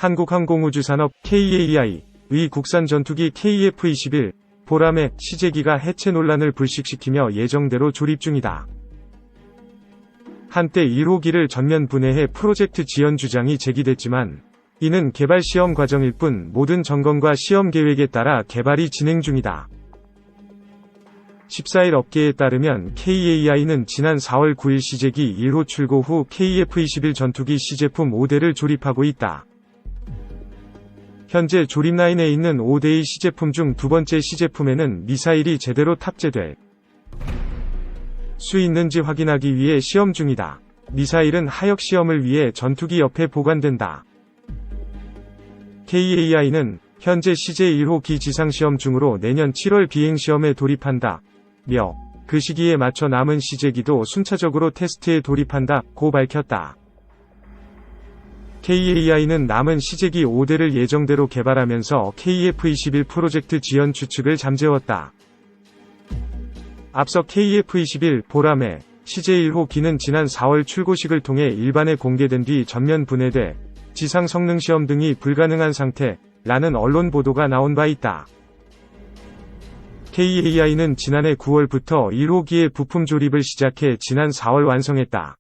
한국항공우주산업 KAI의 국산 전투기 KF-21 보람의 시제기가 해체 논란을 불식시키며 예정대로 조립 중이다. 한때 1호기를 전면 분해해 프로젝트 지연 주장이 제기됐지만 이는 개발 시험 과정일 뿐 모든 점검과 시험 계획에 따라 개발이 진행 중이다. 14일 업계에 따르면 KAI는 지난 4월 9일 시제기 1호 출고 후 KF-21 전투기 시제품 5대를 조립하고 있다. 현재 조립 라인에 있는 5대의 시제품 중 두 번째 시제품에는 미사일이 제대로 탑재될 수 있는지 확인하기 위해 시험 중이다. 미사일은 하역 시험을 위해 전투기 옆에 보관된다. KAI는 현재 시제 1호기 지상시험 중으로 내년 7월 비행시험에 돌입한다. 며 그 시기에 맞춰 남은 시제기도 순차적으로 테스트에 돌입한다고 밝혔다. KAI는 남은 시제기 5대를 예정대로 개발하면서 KF-21 프로젝트 지연 추측을 잠재웠다. 앞서 KF-21 보람의 시제 1호기는 지난 4월 출고식을 통해 일반에 공개된 뒤 전면 분해돼 지상 성능 시험 등이 불가능한 상태라는 언론 보도가 나온 바 있다. KAI는 지난해 9월부터 1호기의 부품 조립을 시작해 지난 4월 완성했다.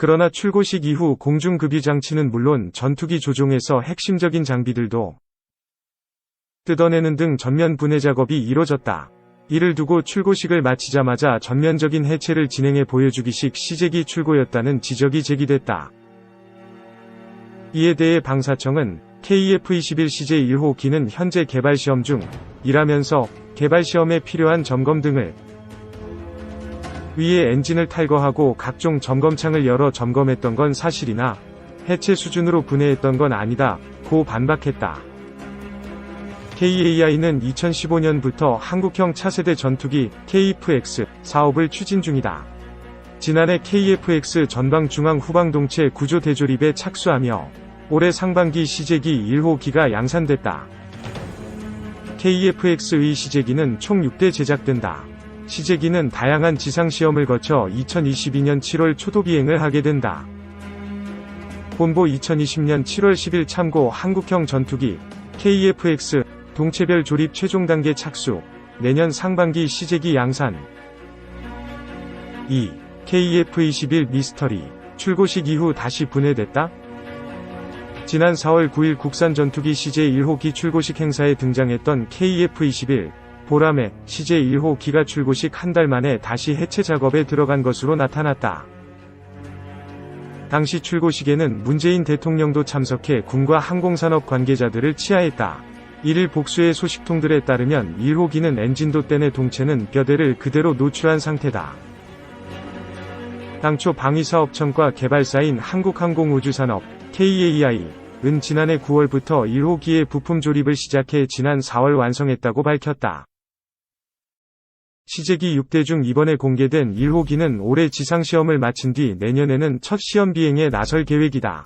그러나 출고식 이후 공중급유 장치는 물론 전투기 조종에서 핵심적인 장비들도 뜯어내는 등 전면 분해 작업이 이뤄졌다. 이를 두고 출고식을 마치자마자 전면적인 해체를 진행해 보여주기식 시제기 출고였다는 지적이 제기됐다. 이에 대해 방사청은 KF-21 시제 1호기는 현재 개발 시험 중이라면서 개발 시험에 필요한 점검 등을 위해 엔진을 탈거하고 각종 점검창을 열어 점검했던 건 사실이나 해체 수준으로 분해했던 건 아니다.고 반박했다. KAI는 2015년부터 한국형 차세대 전투기 KF-X 사업을 추진 중이다. 지난해 KF-X 전방 중앙 후방 동체 구조 대조립에 착수하며 올해 상반기 시제기 1호기가 양산됐다. KF-X의 시제기는 총 6대 제작된다. 시제기는 다양한 지상시험을 거쳐 2022년 7월 초도 비행을 하게 된다. 본보 2020년 7월 10일 참고 한국형 전투기 KF-X 동체별 조립 최종 단계 착수, 내년 상반기 시제기 양산. 2. KF-21 미스터리, 출고식 이후 다시 분해됐다? 지난 4월 9일 국산 전투기 시제 1호기 출고식 행사에 등장했던 KF-21 보람의 시제 1호기가 출고식 한 달 만에 다시 해체 작업에 들어간 것으로 나타났다. 당시 출고식에는 문재인 대통령도 참석해 군과 항공산업 관계자들을 치하했다. 이를 복수의 소식통들에 따르면 1호기는 엔진도 떼내 동체는 뼈대를 그대로 노출한 상태다. 당초 방위사업청과 개발사인 한국항공우주산업 KAI은 지난해 9월부터 1호기의 부품 조립을 시작해 지난 4월 완성했다고 밝혔다. 시제기 6대 중 이번에 공개된 1호기는 올해 지상시험을 마친 뒤 내년에는 첫 시험 비행에 나설 계획이다.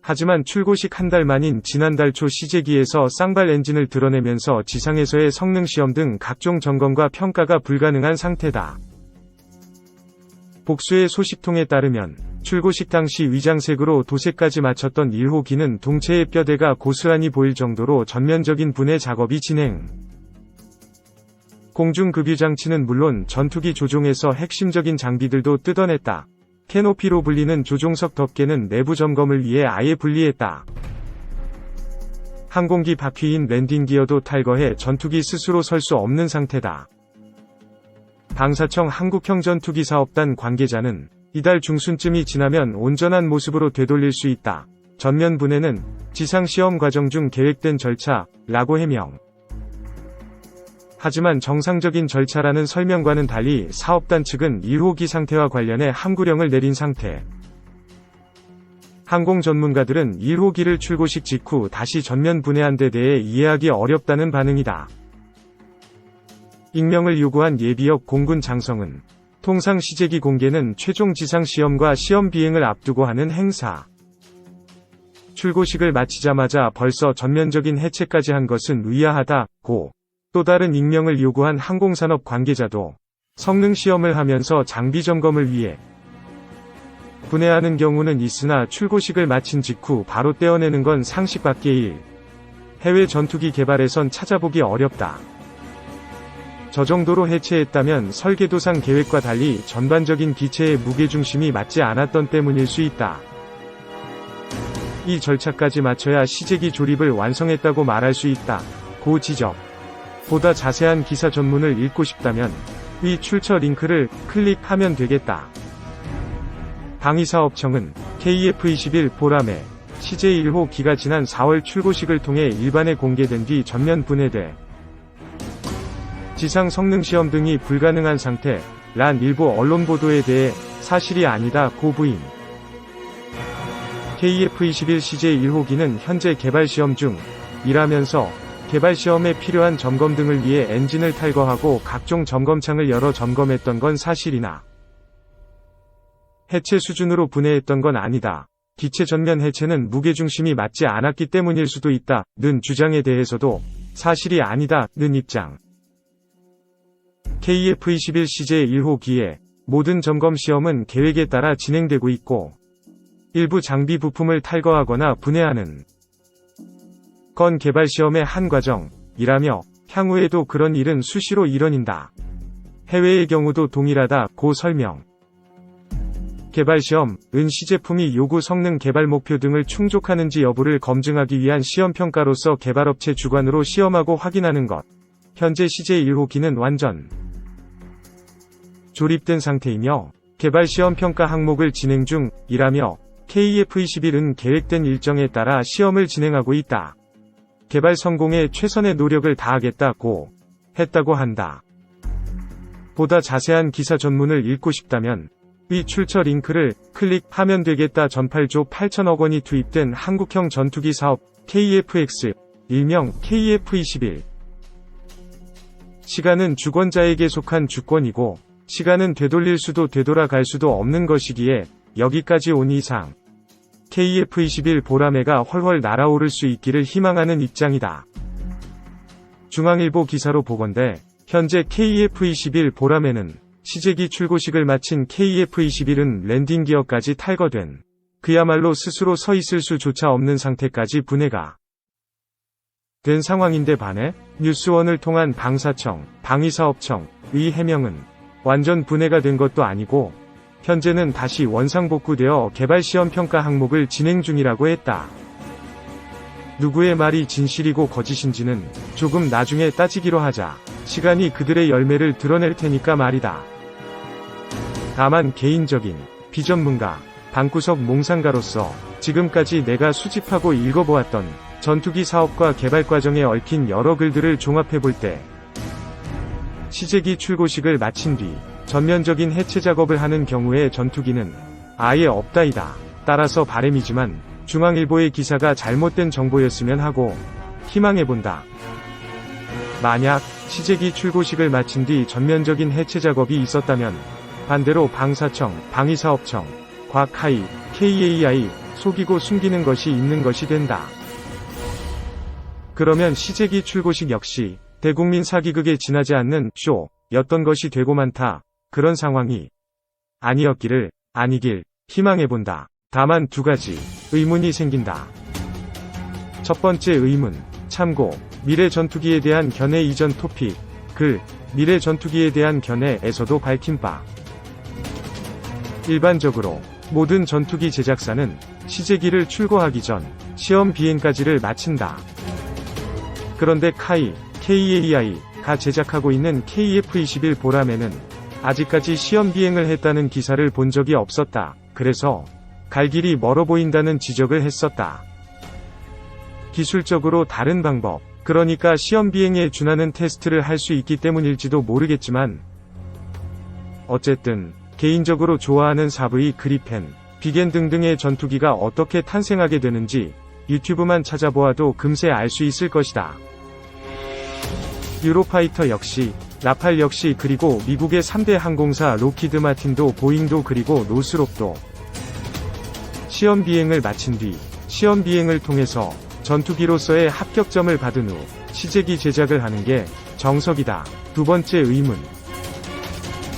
하지만 출고식 한 달 만인 지난달 초 시제기에서 쌍발 엔진을 드러내면서 지상에서의 성능시험 등 각종 점검과 평가가 불가능한 상태다. 복수의 소식통에 따르면 출고식 당시 위장색으로 도색까지 마쳤던 1호기는 동체의 뼈대가 고스란히 보일 정도로 전면적인 분해 작업이 진행. 공중급유 장치는 물론 전투기 조종에서 핵심적인 장비들도 뜯어냈다. 캐노피로 불리는 조종석 덮개는 내부 점검을 위해 아예 분리했다. 항공기 바퀴인 랜딩 기어도 탈거해 전투기 스스로 설 수 없는 상태다. 방사청 한국형 전투기 사업단 관계자는 이달 중순쯤이 지나면 온전한 모습으로 되돌릴 수 있다. 전면 분해는 지상시험 과정 중 계획된 절차라고 해명. 하지만 정상적인 절차라는 설명과는 달리 사업단 측은 1호기 상태와 관련해 항구령을 내린 상태. 항공 전문가들은 1호기를 출고식 직후 다시 전면 분해한 데 대해 이해하기 어렵다는 반응이다. 익명을 요구한 예비역 공군 장성은 통상 시제기 공개는 최종 지상시험과 시험 비행을 앞두고 하는 행사. 출고식을 마치자마자 벌써 전면적인 해체까지 한 것은 의아하다고. 또 다른 익명을 요구한 항공산업 관계자도 성능 시험을 하면서 장비 점검을 위해 분해하는 경우는 있으나 출고식을 마친 직후 바로 떼어내는 건 상식 밖의 일. 해외 전투기 개발에선 찾아보기 어렵다. 저 정도로 해체했다면 설계도상 계획과 달리 전반적인 기체의 무게중심이 맞지 않았던 때문일 수 있다. 이 절차까지 마쳐야 시제기 조립을 완성했다고 말할 수 있다. 고 지적. 보다 자세한 기사 전문을 읽고 싶다면 위 출처 링크를 클릭하면 되겠다. 방위사업청은 KF-21 보라매 CJ1호 기가 지난 4월 출고식을 통해 일반에 공개된 뒤 전면 분해돼 지상 성능시험 등이 불가능한 상태 란 일부 언론 보도에 대해 사실이 아니다 고 부인. KF-21 CJ1호기는 현재 개발시험 중이라면서 개발시험에 필요한 점검 등을 위해 엔진을 탈거하고 각종 점검창을 열어 점검했던 건 사실이나 해체 수준으로 분해했던 건 아니다. 기체 전면 해체는 무게중심이 맞지 않았기 때문일 수도 있다. 는 주장에 대해서도 사실이 아니다. 는 입장. KF-21 CJ1호기의 모든 점검 시험은 계획에 따라 진행되고 있고 일부 장비 부품을 탈거하거나 분해하는 건 개발 시험의 한 과정이라며 향후에도 그런 일은 수시로 일어난다. 해외의 경우도 동일하다. 고 설명. 개발시험은 시제품이 요구 성능 개발 목표 등을 충족하는지 여부를 검증하기 위한 시험평가로서 개발업체 주관으로 시험하고 확인하는 것. 현재 CJ1호기는 완전 조립된 상태이며 개발시험 평가 항목을 진행 중이라며 KF-21은 계획된 일정에 따라 시험을 진행하고 있다. 개발 성공에 최선의 노력을 다하겠다고 했다고 한다. 보다 자세한 기사 전문을 읽고 싶다면 위 출처 링크를 클릭하면 되겠다. 전팔조 8천억 원이 투입된 한국형 전투기 사업 KF-X, 일명 KF-21. 시간은 주권자에게 속한 주권이고 시간은 되돌릴 수도 되돌아갈 수도 없는 것이기에 여기까지 온 이상 KF-21 보라매가 훨훨 날아오를 수 있기를 희망하는 입장이다. 중앙일보 기사로 보건대 현재 KF-21 보라매는 시제기 출고식을 마친 KF-21은 랜딩 기어까지 탈거된 그야말로 스스로 서 있을 수조차 없는 상태까지 분해가 된 상황인데 반해 뉴스원을 통한 방사청, 방위사업청의 해명은 완전 분해가 된 것도 아니고 현재는 다시 원상복구되어 개발시험 평가 항목을 진행 중이라고 했다. 누구의 말이 진실이고 거짓인지는 조금 나중에 따지기로 하자. 시간이 그들의 열매를 드러낼 테니까 말이다. 다만 개인적인 비전문가, 방구석 몽상가로서 지금까지 내가 수집하고 읽어보았던 전투기 사업과 개발 과정에 얽힌 여러 글들을 종합해볼 때 시제기 출고식을 마친 뒤 전면적인 해체 작업을 하는 경우에 전투기는 아예 없다이다. 따라서 바람이지만 중앙일보의 기사가 잘못된 정보였으면 하고 희망해본다. 만약 시제기 출고식을 마친 뒤 전면적인 해체 작업이 있었다면 반대로 방사청, 방위사업청, 과카이, KAI 속이고 숨기는 것이 있는 것이 된다. 그러면 시제기 출고식 역시 대국민 사기극에 지나지 않는 쇼였던 것이 되고 많다. 그런 상황이 아니길 희망해본다. 다만 두 가지 의문이 생긴다. 첫 번째 의문, 참고, 미래 전투기에 대한 견해 이전 토픽, 글, 미래 전투기에 대한 견해에서도 밝힌 바. 일반적으로 모든 전투기 제작사는 시제기를 출고하기 전 시험 비행까지를 마친다. 그런데 KAI가 제작하고 있는 KF-21 보라매는 아직까지 시험 비행을 했다는 기사를 본 적이 없었다. 그래서 갈 길이 멀어 보인다는 지적을 했었다. 기술적으로 다른 방법, 그러니까 시험 비행에 준하는 테스트를 할 수 있기 때문일지도 모르겠지만 어쨌든 개인적으로 좋아하는 사브이 그리펜, 비겐 등등의 전투기가 어떻게 탄생하게 되는지 유튜브만 찾아보아도 금세 알 수 있을 것이다. 유로파이터 역시, 라팔 역시 그리고 미국의 3대 항공사 로키드 마틴도 보잉도 그리고 노스롭도 시험 비행을 마친 뒤 시험 비행을 통해서 전투기로서의 합격점을 받은 후 시제기 제작을 하는 게 정석이다. 두 번째 의문.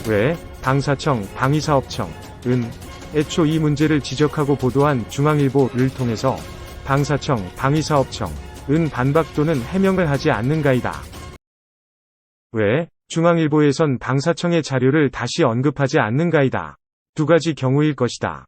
왜 방사청, 방위사업청은 애초 이 문제를 지적하고 보도한 중앙일보를 통해서 방사청, 방위사업청은 반박 또는 해명을 하지 않는가이다. 왜? 중앙일보에선 방사청의 자료를 다시 언급하지 않는가이다. 두 가지 경우일 것이다.